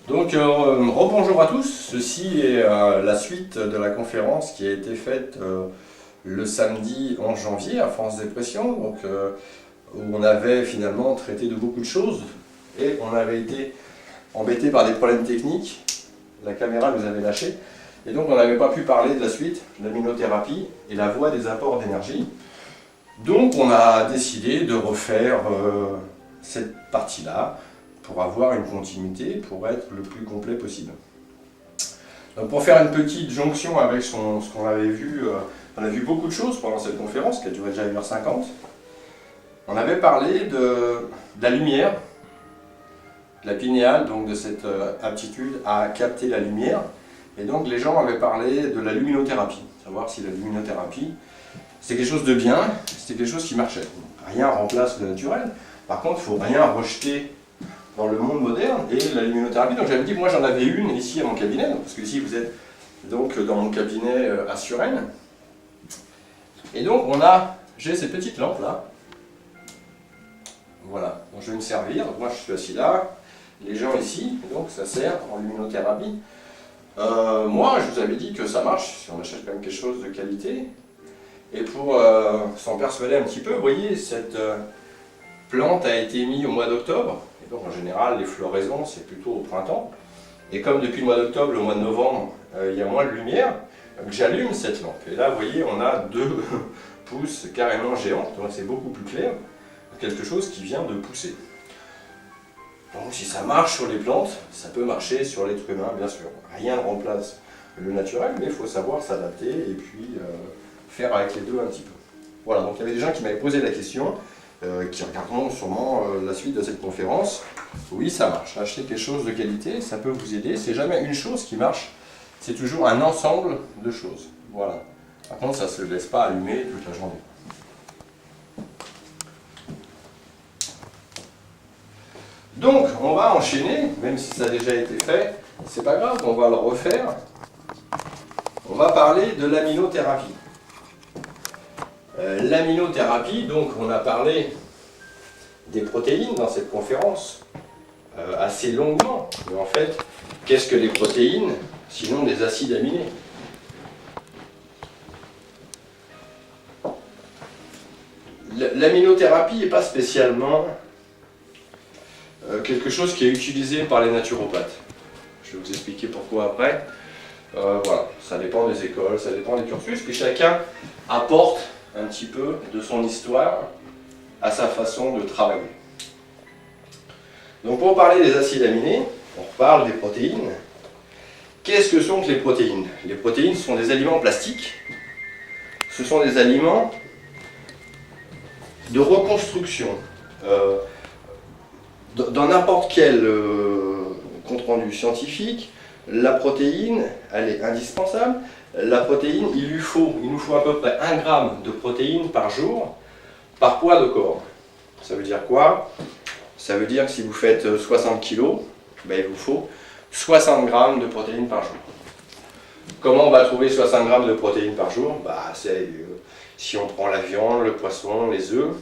Donc, rebonjour à tous. Ceci est la suite de la conférence qui a été faite le samedi 11 janvier à France Dépression, où on avait finalement traité de beaucoup de choses et on avait été embêté par des problèmes techniques. La caméra nous avait lâché et donc on n'avait pas pu parler de la suite, l'aminothérapie et la voie des apports d'énergie. Donc on a décidé de refaire cette partie-là pour avoir une continuité, pour être le plus complet possible. Donc pour faire une petite jonction avec ce qu'on avait vu, on a vu beaucoup de choses pendant cette conférence qui a duré déjà 1h50. On avait parlé de la lumière, de la pinéale, donc de cette aptitude à capter la lumière. Et donc les gens avaient parlé de la luminothérapie, savoir si la luminothérapie c'était quelque chose de bien, c'était quelque chose qui marchait. Rien remplace le naturel, par contre il ne faut rien rejeter dans le monde moderne et la luminothérapie. Donc j'avais dit que moi j'en avais une ici à mon cabinet, parce que ici vous êtes donc dans mon cabinet à Suresnes. Et donc j'ai ces petites lampes là. Voilà, donc je vais me servir. Donc moi je suis assis là, les gens ici, donc ça sert en luminothérapie. Moi je vous avais dit que ça marche si on achète quand même quelque chose de qualité. Et pour s'en persuader un petit peu, vous voyez, cette plante a été mise au mois d'octobre. Et donc en général, les floraisons, c'est plutôt au printemps. Et comme depuis le mois d'octobre, le mois de novembre, il y a moins de lumière, j'allume cette lampe. Et là, vous voyez, on a 2 pousses carrément géantes, donc c'est beaucoup plus clair. Quelque chose qui vient de pousser. Donc si ça marche sur les plantes, ça peut marcher sur l'être humain, bien sûr. Rien ne remplace le naturel, mais il faut savoir s'adapter et puis faire avec les deux un petit peu. Voilà, donc il y avait des gens qui m'avaient posé la question, qui regarderont sûrement la suite de cette conférence. Oui, ça marche. Acheter quelque chose de qualité, ça peut vous aider. C'est jamais une chose qui marche, c'est toujours un ensemble de choses. Voilà. Par contre, ça ne se laisse pas allumer toute la journée. Donc, on va enchaîner, même si ça a déjà été fait, c'est pas grave, on va le refaire. On va parler de l'aminothérapie. L'aminothérapie, donc on a parlé des protéines dans cette conférence, assez longuement. Mais en fait, qu'est-ce que les protéines, sinon des acides aminés? L'aminothérapie n'est pas spécialement quelque chose qui est utilisé par les naturopathes. Je vais vous expliquer pourquoi après. Voilà, ça dépend des écoles, ça dépend des cursus, puis chacun apporte un petit peu de son histoire à sa façon de travailler. Donc pour parler des acides aminés, on reparle des protéines. Qu'est-ce que sont que les protéines? Les protéines sont des aliments plastiques. Ce sont des aliments de reconstruction. Dans n'importe quel compte-rendu scientifique, la protéine, elle est indispensable. La protéine, il nous faut à peu près 1 gramme de protéines par jour, par poids de corps. Ça veut dire quoi? Ça veut dire que si vous faites 60 kg, il vous faut 60 grammes de protéines par jour. Comment on va trouver 60 grammes de protéines par jour? Si on prend la viande, le poisson, les œufs,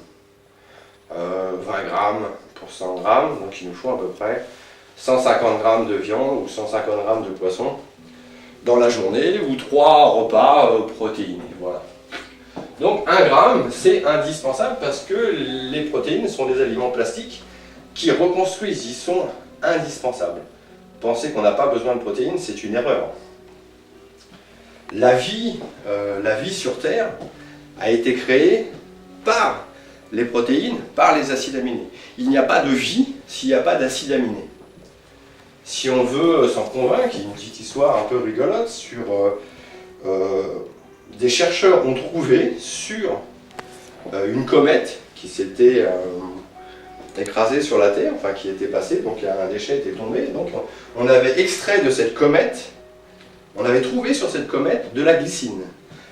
20 grammes pour 100 grammes, donc il nous faut à peu près 150 grammes de viande ou 150 grammes de poisson dans la journée, ou 3 repas protéinés. Voilà. Donc 1 gramme, c'est indispensable parce que les protéines sont des aliments plastiques qui reconstruisent, ils sont indispensables. Penser qu'on n'a pas besoin de protéines, c'est une erreur. La vie sur Terre a été créée par les protéines, par les acides aminés. Il n'y a pas de vie s'il n'y a pas d'acides aminés. Si on veut s'en convaincre, il y a une petite histoire un peu rigolote sur des chercheurs ont trouvé sur une comète qui s'était écrasée sur la Terre, enfin qui était passée, donc un déchet était tombé, donc on avait extrait de cette comète, on avait trouvé sur cette comète de la glycine.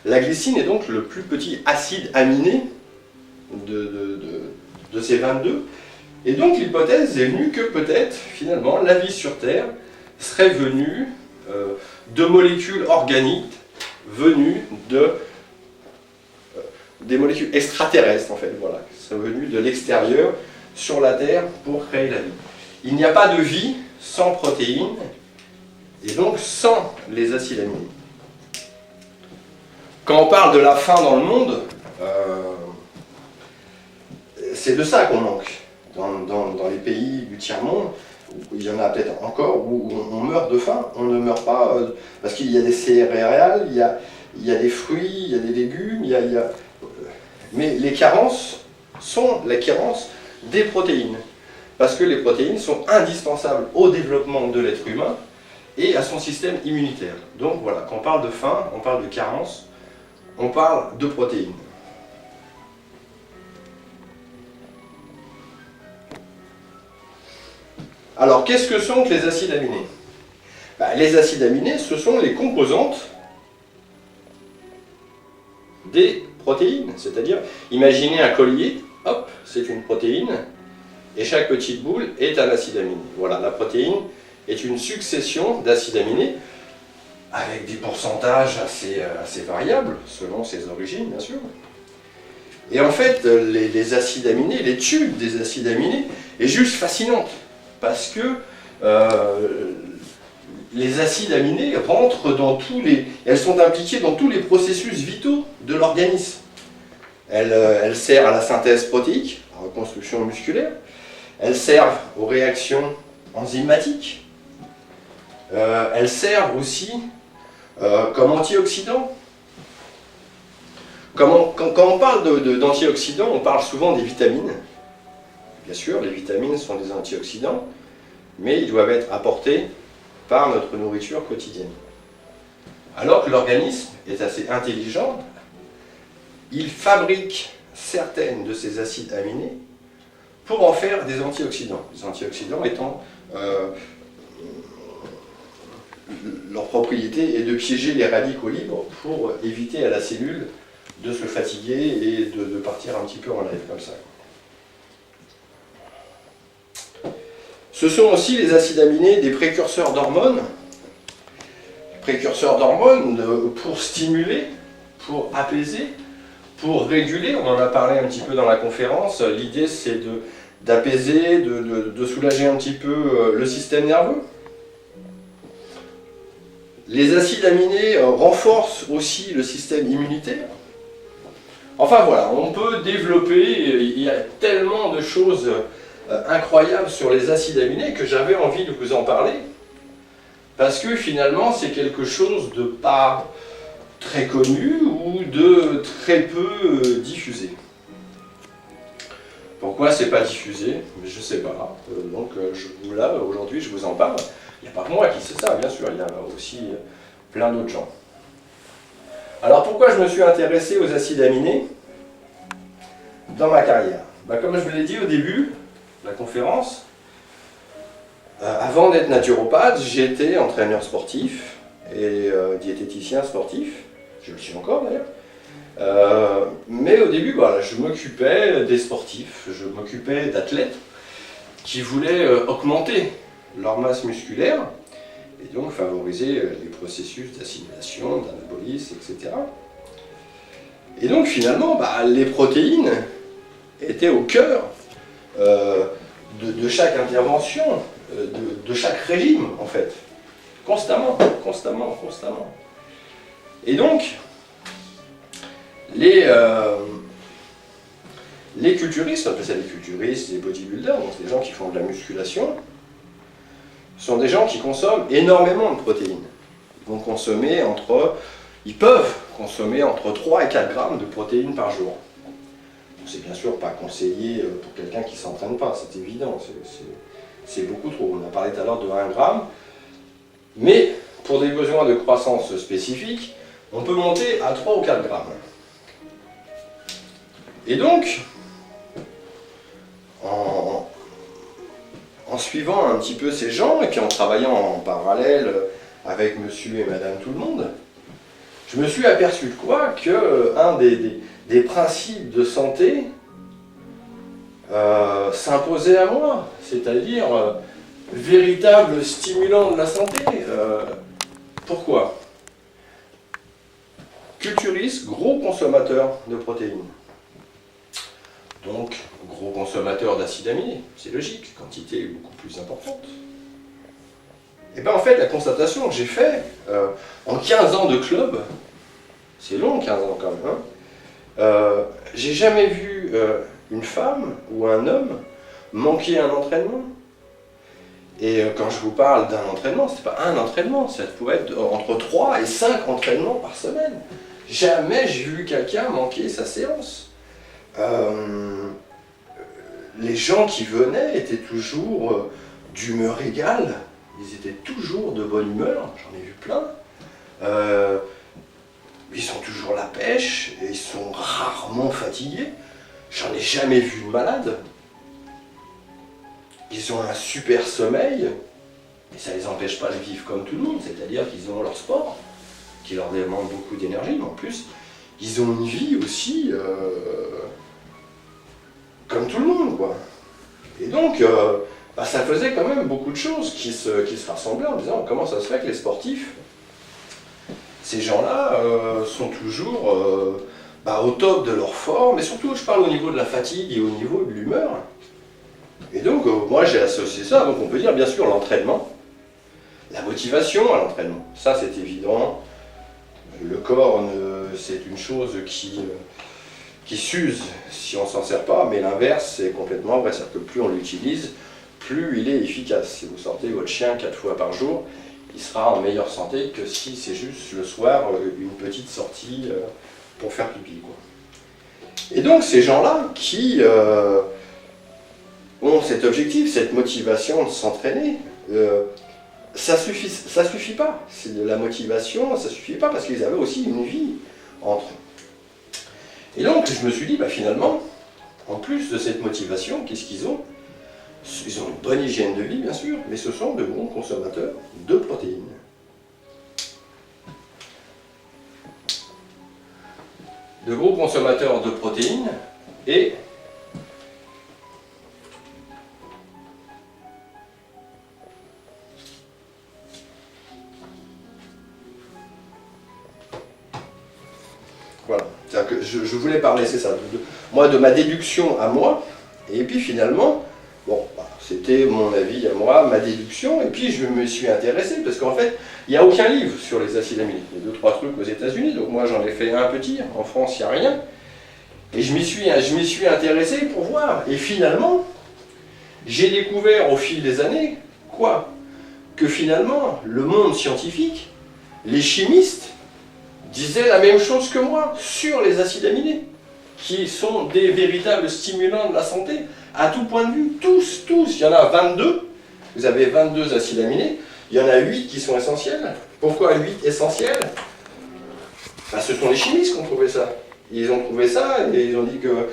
La glycine est donc le plus petit acide aminé de ces 22. Et donc l'hypothèse est venue que peut-être, finalement, la vie sur Terre serait venue de molécules organiques venues des molécules extraterrestres, en fait, voilà, qui sont venues de l'extérieur sur la Terre pour créer la vie. il n'y a pas de vie sans protéines, et donc sans les acides aminés. Quand on parle de la faim dans le monde, c'est de ça qu'on manque. Dans les pays du tiers-monde, il y en a peut-être encore, où on meurt de faim. On ne meurt pas parce qu'il y a des céréales, il y a des fruits, il y a des légumes, mais les carences sont la carence des protéines. Parce que les protéines sont indispensables au développement de l'être humain et à son système immunitaire. Donc voilà, quand on parle de faim, on parle de carence, on parle de protéines. Alors, qu'est-ce que sont que les acides aminés? Les acides aminés, ce sont les composantes des protéines. C'est-à-dire, imaginez un collier, hop, c'est une protéine, et chaque petite boule est un acide aminé. Voilà, la protéine est une succession d'acides aminés, avec des pourcentages assez variables, selon ses origines, bien sûr. Et en fait, les acides aminés, l'étude des acides aminés est juste fascinante. Parce que les acides aminés rentrent dans elles sont impliquées dans tous les processus vitaux de l'organisme. Elles servent à la synthèse protéique, à la reconstruction musculaire. Elles servent aux réactions enzymatiques. Elles servent aussi comme antioxydants. Quand on parle d'antioxydants, on parle souvent des vitamines. Bien sûr, les vitamines sont des antioxydants, mais ils doivent être apportés par notre nourriture quotidienne. Alors que l'organisme est assez intelligent, il fabrique certaines de ces acides aminés pour en faire des antioxydants. Les antioxydants étant leur propriété est de piéger les radicaux libres pour éviter à la cellule de se fatiguer et de partir un petit peu en live comme ça. Ce sont aussi les acides aminés des précurseurs d'hormones. Précurseurs d'hormones pour stimuler, pour apaiser, pour réguler. On en a parlé un petit peu dans la conférence. L'idée c'est d'apaiser, de soulager un petit peu le système nerveux. Les acides aminés renforcent aussi le système immunitaire. Enfin voilà, on peut développer, il y a tellement de choses incroyables sur les acides aminés que j'avais envie de vous en parler. Parce que finalement, c'est quelque chose de pas très connu ou de très peu diffusé. Pourquoi c'est pas diffusé? Je sais pas. Donc là, aujourd'hui, je vous en parle. Il n'y a pas que moi qui sais ça, bien sûr, il y a aussi plein d'autres gens. Alors pourquoi je me suis intéressé aux acides aminés dans ma carrière? Comme je vous l'ai dit au début de la conférence, avant d'être naturopathe, j'étais entraîneur sportif et diététicien sportif. Je le suis encore d'ailleurs. Mais au début, je m'occupais des sportifs, je m'occupais d'athlètes qui voulaient augmenter leur masse musculaire et donc favoriser les processus d'assimilation, d'anabolisme, etc. Et donc finalement, les protéines étaient au cœur de chaque intervention, de chaque régime en fait. Constamment. Et donc, les culturistes, on appelle ça les culturistes, les bodybuilders, donc c'est des gens qui font de la musculation, sont des gens qui consomment énormément de protéines. Ils peuvent consommer entre 3 et 4 grammes de protéines par jour. C'est bien sûr pas conseillé pour quelqu'un qui ne s'entraîne pas, c'est évident, c'est beaucoup trop. On a parlé tout à l'heure de 1 gramme, mais pour des besoins de croissance spécifiques, on peut monter à 3 ou 4 grammes. Et donc, en suivant un petit peu ces gens, et puis en travaillant en parallèle avec monsieur et madame tout le monde, je me suis aperçu de quoi? Qu'un des principes de santé s'imposait à moi, c'est-à-dire véritable stimulant de la santé. Pourquoi? Culturiste, gros consommateur de protéines. Donc, gros consommateur d'acides aminés, c'est logique, quantité est beaucoup plus importante. Et bien en fait, la constatation que j'ai faite, en 15 ans de club, c'est long 15 ans quand même, j'ai jamais vu une femme ou un homme manquer un entraînement. Et quand je vous parle d'un entraînement, c'est pas un entraînement, ça pouvait être entre 3 et 5 entraînements par semaine. Jamais j'ai vu quelqu'un manquer sa séance. Les gens qui venaient étaient toujours d'humeur égale, ils étaient toujours de bonne humeur, j'en ai vu plein. Ils sont toujours la pêche, et ils sont rarement fatigués. J'en ai jamais vu de malade. Ils ont un super sommeil, et ça ne les empêche pas de vivre comme tout le monde, c'est-à-dire qu'ils ont leur sport, qui leur demande beaucoup d'énergie, mais en plus, ils ont une vie aussi comme tout le monde, quoi. Et donc, ça faisait quand même beaucoup de choses qui se rassemblaient en disant comment ça se fait que les sportifs, ces gens-là sont toujours au top de leur forme, et surtout je parle au niveau de la fatigue et au niveau de l'humeur. Et donc moi j'ai associé ça, donc on peut dire bien sûr l'entraînement, la motivation à l'entraînement, ça c'est évident. Le corps c'est une chose qui s'use si on s'en sert pas, mais l'inverse c'est complètement vrai, c'est-à-dire que plus on l'utilise, plus il est efficace. Si vous sortez votre chien 4 fois par jour, il sera en meilleure santé que si c'est juste le soir une petite sortie pour faire pipi, quoi. Et donc ces gens-là qui ont cet objectif, cette motivation de s'entraîner, ça suffit pas. La motivation, ça suffit pas parce qu'ils avaient aussi une vie entre eux. Et donc je me suis dit, finalement, en plus de cette motivation, qu'est-ce qu'ils ont ? Ils ont une bonne hygiène de vie, bien sûr, mais ce sont de bons consommateurs de protéines. De gros consommateurs de protéines et voilà. C'est-à-dire que je voulais parler, c'est ça, moi de ma déduction à moi, et puis finalement, c'était mon avis à moi, ma déduction, et puis je me suis intéressé, parce qu'en fait, il n'y a aucun livre sur les acides aminés. Il y a 2-3 trucs aux États-Unis, donc moi j'en ai fait un petit, en France il n'y a rien. Et je m'y suis intéressé pour voir. Et finalement, j'ai découvert au fil des années, quoi ? Que finalement, le monde scientifique, les chimistes, disaient la même chose que moi sur les acides aminés, qui sont des véritables stimulants de la santé, à tout point de vue, tous, il y en a 22, vous avez 22 acides aminés, il y en a 8 qui sont essentiels. Pourquoi 8 essentiels ? Ce sont les chimistes qui ont trouvé ça. Ils ont trouvé ça et ils ont dit que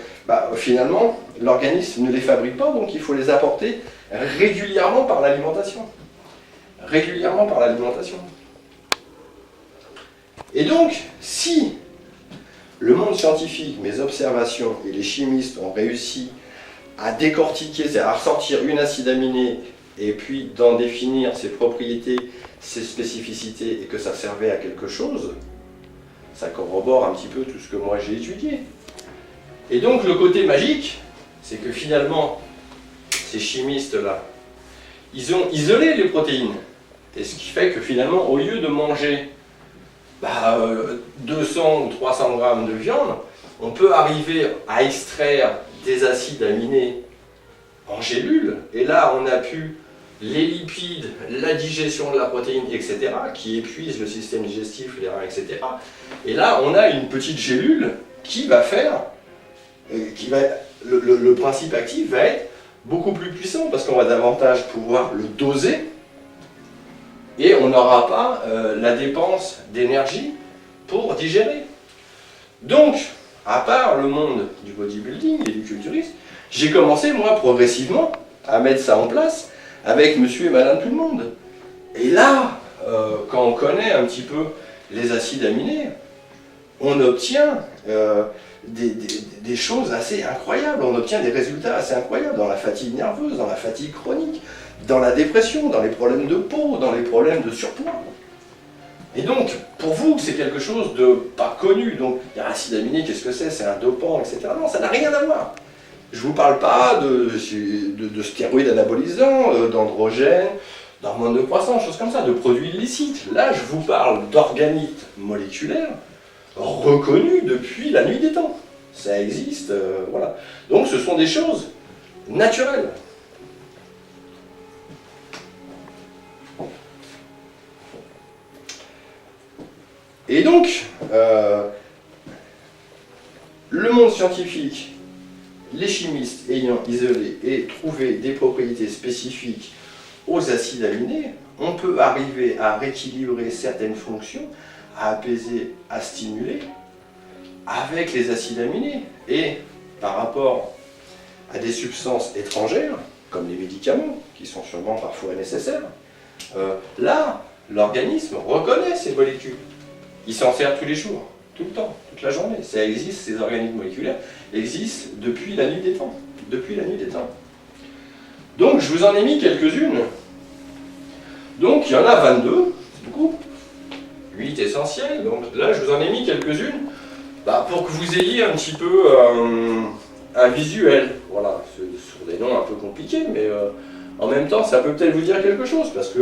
finalement, l'organisme ne les fabrique pas, donc il faut les apporter régulièrement par l'alimentation. Régulièrement par l'alimentation. Et donc, si le monde scientifique, mes observations et les chimistes ont réussi à décortiquer, c'est-à-dire à ressortir une acide aminé et puis d'en définir ses propriétés, ses spécificités et que ça servait à quelque chose, ça corrobore un petit peu tout ce que moi j'ai étudié. Et donc le côté magique, c'est que finalement, ces chimistes-là, ils ont isolé les protéines. Et ce qui fait que finalement, au lieu de manger 200 ou 300 grammes de viande, on peut arriver à extraire des acides aminés en gélules. Et là, on a pu les lipides, la digestion de la protéine, etc., qui épuisent le système digestif, les reins, etc. Et là, on a une petite gélule qui va faire, le principe actif va être beaucoup plus puissant parce qu'on va davantage pouvoir le doser et on n'aura pas la dépense d'énergie pour digérer. Donc, à part le monde du bodybuilding et du culturisme, j'ai commencé, moi, progressivement, à mettre ça en place avec monsieur et madame tout le monde. Et là, quand on connaît un petit peu les acides aminés, on obtient des choses assez incroyables, on obtient des résultats assez incroyables dans la fatigue nerveuse, dans la fatigue chronique, dans la dépression, dans les problèmes de peau, dans les problèmes de surpoids. Et donc, pour vous, c'est quelque chose de pas connu, donc l'acide aminé, qu'est-ce que c'est un dopant, etc. Non, ça n'a rien à voir. Je ne vous parle pas de stéroïdes anabolisants, d'androgènes, d'hormones de croissance, choses comme ça, de produits illicites. Là, je vous parle d'organites moléculaires reconnus depuis la nuit des temps. Ça existe, voilà. Donc ce sont des choses naturelles. Et donc, le monde scientifique, les chimistes ayant isolé et trouvé des propriétés spécifiques aux acides aminés, on peut arriver à rééquilibrer certaines fonctions, à apaiser, à stimuler avec les acides aminés. Et par rapport à des substances étrangères, comme les médicaments, qui sont sûrement parfois nécessaires, là, l'organisme reconnaît ces molécules. Il s'en sert tous les jours, tout le temps, toute la journée. Ça existe, ces organismes moléculaires existent depuis la nuit des temps. Depuis la nuit des temps. Donc, je vous en ai mis quelques-unes. Donc, il y en a 22, c'est beaucoup. 8 essentiels. Donc là, je vous en ai mis quelques-unes pour que vous ayez un petit peu un visuel. Voilà, sur des noms un peu compliqués, mais en même temps, ça peut peut-être vous dire quelque chose, parce que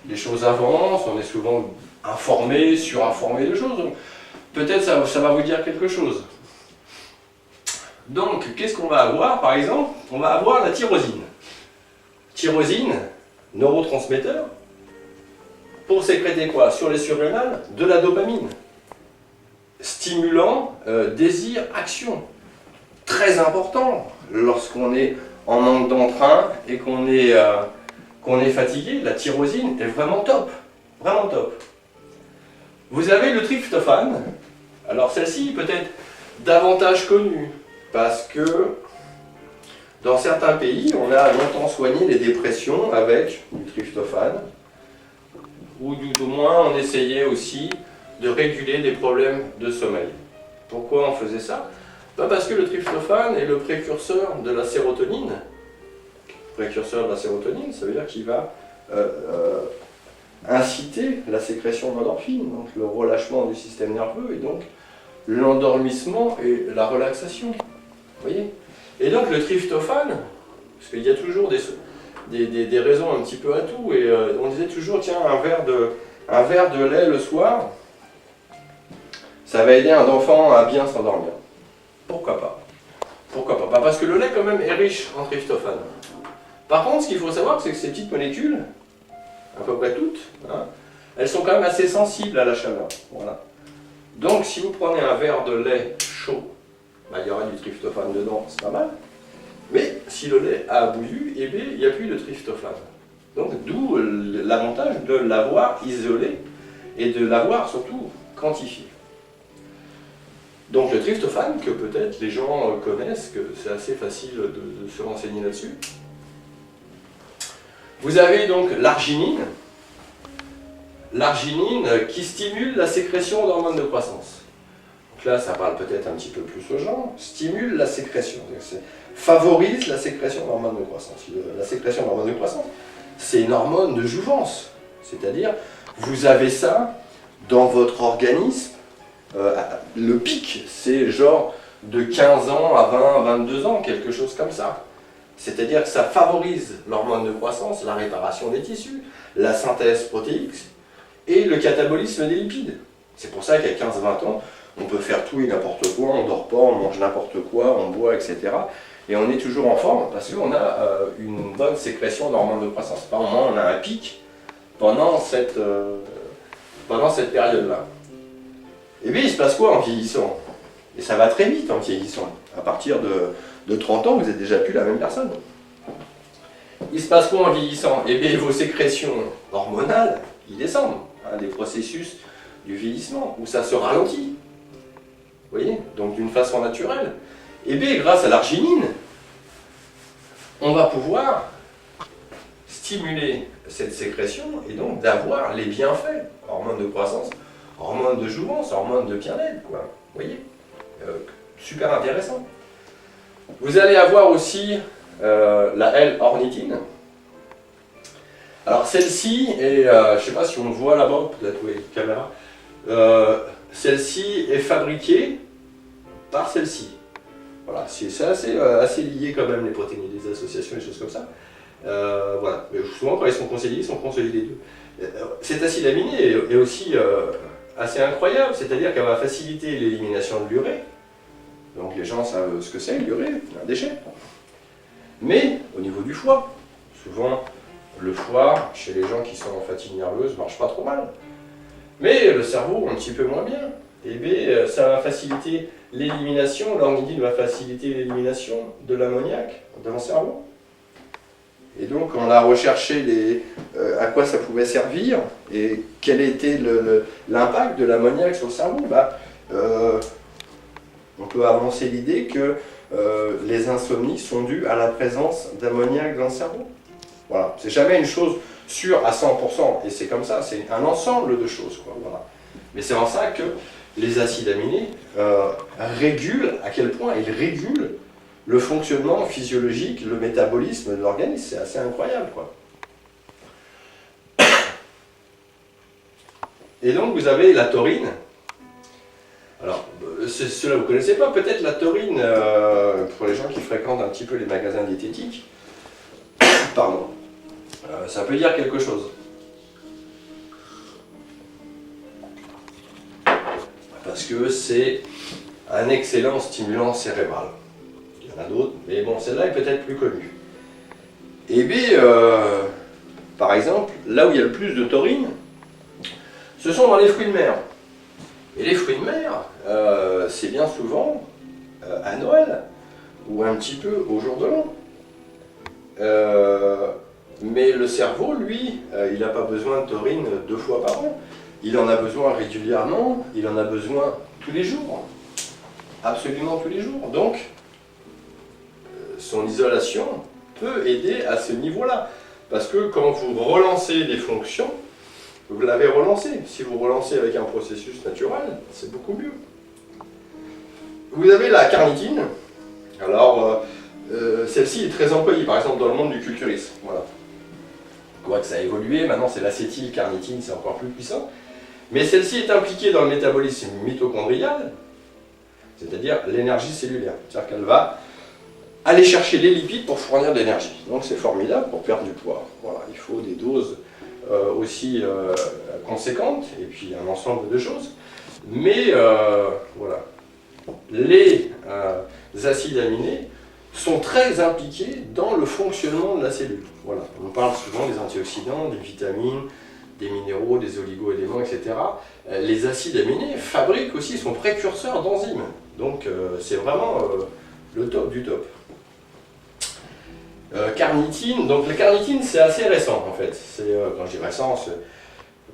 les choses avancent, on est souvent informé, surinformé de choses. Peut-être ça va vous dire quelque chose. Donc, qu'est-ce qu'on va avoir, par exemple? On va avoir la tyrosine. Tyrosine, neurotransmetteur, pour sécréter quoi? Sur les surrénales, de la dopamine. Stimulant, désir, action. Très important lorsqu'on est en manque d'entrain et qu'on est fatigué, la tyrosine est vraiment top. Vraiment top. Vous avez le tryptophane. Alors celle-ci peut-être davantage connue parce que dans certains pays, on a longtemps soigné les dépressions avec du tryptophane, ou du moins on essayait aussi de réguler des problèmes de sommeil. Pourquoi on faisait ça? Parce que le tryptophane est le précurseur de la sérotonine. Précurseur de la sérotonine, ça veut dire qu'il va inciter la sécrétion d'endorphine, donc le relâchement du système nerveux, et donc l'endormissement et la relaxation. Vous voyez? Et donc le tryptophane, parce qu'il y a toujours des raisons un petit peu à tout, et on disait toujours, tiens, un verre de lait le soir, ça va aider un enfant à bien s'endormir. Pourquoi pas? Pourquoi pas? Parce que le lait quand même est riche en tryptophane. Par contre, ce qu'il faut savoir, c'est que ces petites molécules, à peu près toutes, hein, elles sont quand même assez sensibles à la chaleur. Voilà. Donc si vous prenez un verre de lait chaud, il y aura du tryptophane dedans, c'est pas mal. Mais si le lait a bouillu, eh bien, il n'y a plus de tryptophane. Donc d'où l'avantage de l'avoir isolé et de l'avoir surtout quantifié. Donc le tryptophane, que peut-être les gens connaissent, que c'est assez facile de se renseigner là-dessus. Vous avez donc l'arginine. L'arginine qui stimule la sécrétion d'hormones de croissance. Donc là, ça parle peut-être un petit peu plus aux gens. Stimule la sécrétion. Favorise la sécrétion d'hormones de croissance. La sécrétion d'hormones de croissance, c'est une hormone de jouvence. C'est-à-dire, vous avez ça dans votre organisme. Le pic, c'est genre de 15 ans à 20, 22 ans, quelque chose comme ça. C'est-à-dire que ça favorise l'hormone de croissance, la réparation des tissus, la synthèse protéique et le catabolisme des lipides. C'est pour ça qu'à 15-20 ans, on peut faire tout et n'importe quoi, on ne dort pas, on mange n'importe quoi, on boit, etc. Et on est toujours en forme parce qu'on a une bonne sécrétion d'hormones de croissance. Par moment, on a un pic pendant cette période-là. Et bien, il se passe quoi en vieillissant? Et ça va très vite en vieillissant. À partir de 30 ans, vous n'êtes déjà plus la même personne. Il se passe quoi en vieillissant? Et bien, vos sécrétions hormonales, ils descendent. Des processus du vieillissement, où ça se ralentit. Vous voyez? Donc d'une façon naturelle. Et bien, grâce à l'arginine, on va pouvoir stimuler cette sécrétion et donc d'avoir les bienfaits. Hormones de croissance, hormones de jouvence, hormones de bien-être, quoi. Vous voyez? Super intéressant. Vous allez avoir aussi la L-ornithine. Alors celle-ci, et je ne sais pas si on le voit là-bas, peut-être oui, caméra, celle-ci est fabriquée par celle-ci. Voilà, c'est assez lié quand même, les protéines, des associations, des choses comme ça. Voilà. Mais souvent, quand ils sont conseillés les deux. Cet acide aminé est aussi assez incroyable, c'est-à-dire qu'elle va faciliter l'élimination de l'urée. Donc les gens savent ce que c'est, l'urée, un déchet. Mais au niveau du foie, souvent le foie, chez les gens qui sont en fatigue nerveuse, marche pas trop mal. Mais le cerveau, un petit peu moins bien. Et bien, ça va faciliter l'élimination, l'ornithine va faciliter l'élimination de l'ammoniac dans le cerveau. Et donc on a recherché à quoi ça pouvait servir et quel était l'impact de l'ammoniac sur le cerveau. On peut avancer l'idée que les insomnies sont dues à la présence d'ammoniac dans le cerveau. Voilà, c'est jamais une chose sûre à 100%, et c'est comme ça, c'est un ensemble de choses, quoi. Voilà. Mais c'est en ça que les acides aminés régulent, à quel point ils régulent le fonctionnement physiologique, le métabolisme de l'organisme, c'est assez incroyable, quoi. Et donc vous avez la taurine. Alors, cela vous ne connaissez pas, peut-être la taurine, pour les gens qui fréquentent un petit peu les magasins diététiques, pardon, ça peut dire quelque chose. Parce que c'est un excellent stimulant cérébral. Il y en a d'autres, mais bon, celle-là est peut-être plus connue. Et bien, par exemple, là où il y a le plus de taurine, ce sont dans les fruits de mer. Et les fruits de mer, c'est bien souvent à Noël, ou un petit peu au jour de l'an. Mais le cerveau, lui, il n'a pas besoin de taurine 2 fois par an. Il en a besoin régulièrement, il en a besoin tous les jours. Absolument tous les jours. Donc, son isolation peut aider à ce niveau-là. Parce que quand vous relancez des fonctions, vous l'avez relancé. Si vous relancez avec un processus naturel, c'est beaucoup mieux. Vous avez la carnitine. Alors, celle-ci est très employée, par exemple, dans le monde du culturisme. Voilà. On voit que ça a évolué. Maintenant, c'est l'acétylcarnitine, c'est encore plus puissant. Mais celle-ci est impliquée dans le métabolisme mitochondrial, c'est-à-dire l'énergie cellulaire. C'est-à-dire qu'elle va aller chercher les lipides pour fournir de l'énergie. Donc, c'est formidable pour perdre du poids. Voilà, il faut des doses aussi conséquentes, et puis un ensemble de choses. Mais voilà, les acides aminés sont très impliqués dans le fonctionnement de la cellule. Voilà. On parle souvent des antioxydants, des vitamines, des minéraux, des oligo-éléments, etc. Les acides aminés fabriquent aussi, sont précurseurs d'enzymes. Donc c'est vraiment le top du top. Carnitine, donc la carnitine c'est assez récent en fait. Quand je dis récent, c'est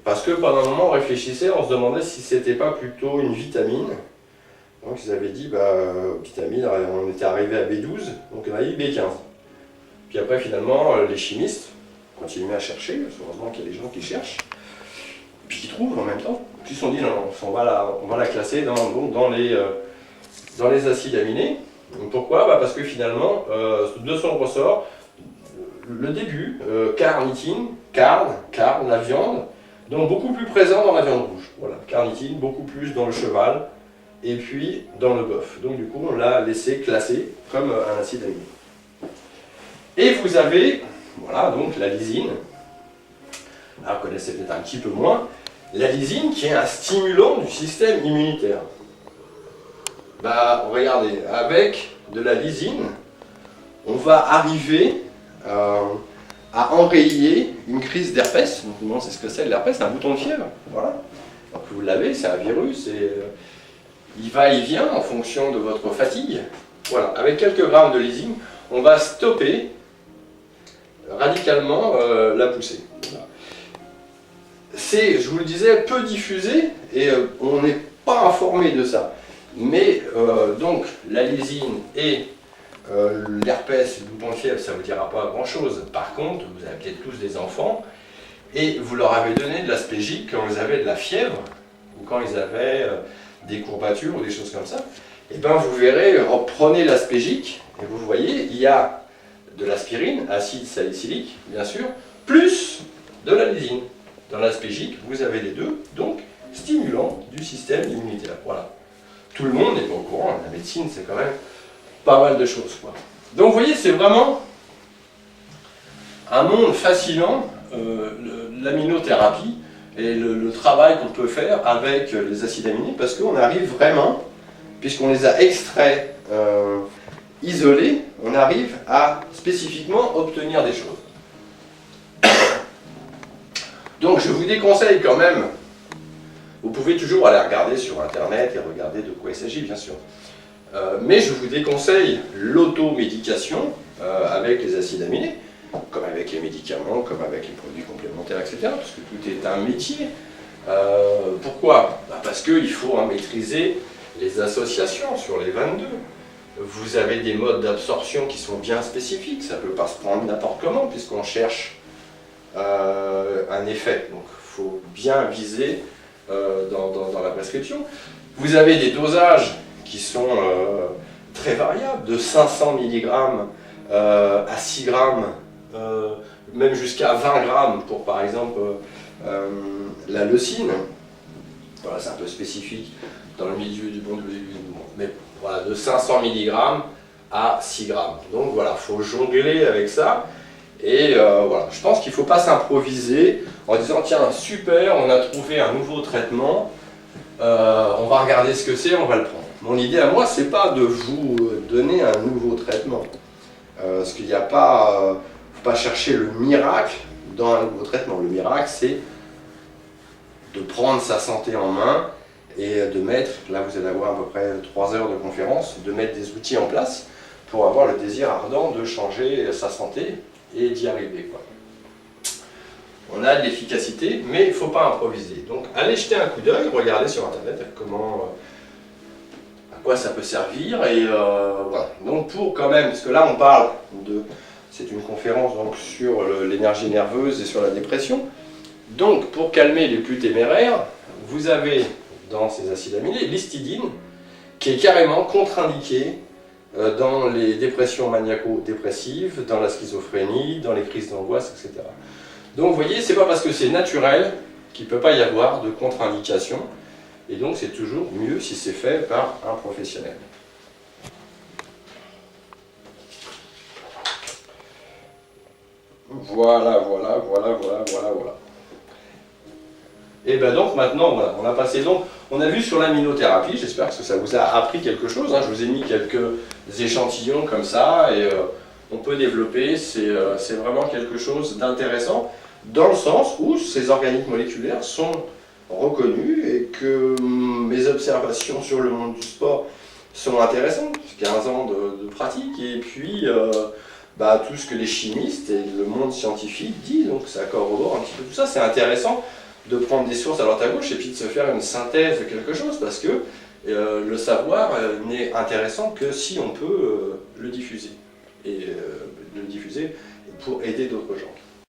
parce que pendant un moment on réfléchissait, on se demandait si c'était pas plutôt une vitamine. Donc ils avaient dit, vitamine, on était arrivé à B12, donc on a eu B15. Puis après finalement les chimistes continuaient à chercher, heureusement qu'il y a des gens qui cherchent, puis qui trouvent en même temps. Puis ils se sont dit, non, on va la classer dans les acides aminés. Donc pourquoi? Parce que finalement, de son ressort, le début, carnitine, carne, la viande, donc beaucoup plus présent dans la viande rouge. Voilà, carnitine, beaucoup plus dans le cheval, et puis dans le bœuf. Donc du coup, on l'a laissé classer comme un acide aminé. Et vous avez, voilà, donc la lysine. Alors, vous connaissez peut-être un petit peu moins. La lysine qui est un stimulant du système immunitaire. Regardez, avec de la lysine, on va arriver à enrayer une crise d'herpès. On vous demande c'est ce que c'est l'herpès, c'est un bouton de fièvre. Voilà. Donc vous l'avez, c'est un virus, il va et vient en fonction de votre fatigue. Voilà, avec quelques grammes de lysine, on va stopper radicalement la poussée. Voilà. C'est, je vous le disais, peu diffusé et on n'est pas informé de ça. Mais donc la lysine et l'herpès, le bouton de fièvre, ça ne vous dira pas grand chose. Par contre, vous avez peut-être tous des enfants et vous leur avez donné de l'aspégique quand ils avaient de la fièvre ou quand ils avaient des courbatures ou des choses comme ça. Et bien vous verrez, prenez l'aspégique et vous voyez, il y a de l'aspirine, acide salicylique bien sûr, plus de la lysine. Dans l'aspégique, vous avez les deux, donc stimulant du système immunitaire. Voilà. Tout le monde n'est pas au courant, la médecine c'est quand même pas mal de choses, quoi. Donc vous voyez, c'est vraiment un monde fascinant, l'aminothérapie et le travail qu'on peut faire avec les acides aminés, parce qu'on arrive vraiment, puisqu'on les a extraits, isolés, on arrive à spécifiquement obtenir des choses. Donc je vous déconseille quand même, vous pouvez toujours aller regarder sur internet et regarder de quoi il s'agit bien sûr, mais je vous déconseille l'automédication avec les acides aminés, comme avec les médicaments, comme avec les produits complémentaires, etc. Parce que tout est un métier. Pourquoi? Parce qu'il faut maîtriser les associations sur les 22. Vous avez des modes d'absorption qui sont bien spécifiques, ça ne peut pas se prendre n'importe comment puisqu'on cherche un effet. Donc il faut bien viser dans la prescription. Vous avez des dosages qui sont très variables, de 500 mg à 6 grammes, même jusqu'à 20 grammes pour par exemple la leucine. Voilà, c'est un peu spécifique dans le milieu du bon, mais voilà, de 500 mg à 6 grammes. Donc voilà, il faut jongler avec ça. Et voilà, je pense qu'il ne faut pas s'improviser en disant tiens super, on a trouvé un nouveau traitement, on va regarder ce que c'est, on va le prendre. Mon idée à moi, c'est pas de vous donner un nouveau traitement. Parce qu'il n'y a pas, faut pas chercher le miracle dans un nouveau traitement. Le miracle, c'est de prendre sa santé en main et de mettre, là vous allez avoir à peu près 3 heures de conférence, de mettre des outils en place pour avoir le désir ardent de changer sa santé et d'y arriver, quoi. On a de l'efficacité, mais il ne faut pas improviser. Donc allez jeter un coup d'œil, regardez sur internet comment, à quoi ça peut servir, et voilà. Donc pour quand même, parce que là on parle de, c'est une conférence donc, sur l'énergie nerveuse et sur la dépression. Donc pour calmer les plus téméraires, vous avez dans ces acides aminés l'histidine, qui est carrément contre-indiquée dans les dépressions maniaco-dépressives, dans la schizophrénie, dans les crises d'angoisse, etc. Donc vous voyez, c'est pas parce que c'est naturel qu'il ne peut pas y avoir de contre-indication, et donc c'est toujours mieux si c'est fait par un professionnel. Voilà. Et bien donc maintenant, voilà, on a passé donc, on a vu sur l'aminothérapie, j'espère que ça vous a appris quelque chose, hein. Je vous ai mis quelques échantillons comme ça, et on peut développer, c'est vraiment quelque chose d'intéressant, dans le sens où ces organiques moléculaires sont reconnus et que mes observations sur le monde du sport sont intéressantes, 15 ans de pratique, et puis tout ce que les chimistes et le monde scientifique disent, donc ça corrobore un petit peu tout ça, c'est intéressant de prendre des sources à droite à gauche et puis de se faire une synthèse de quelque chose, parce que le savoir n'est intéressant que si on peut le diffuser, et le diffuser pour aider d'autres gens.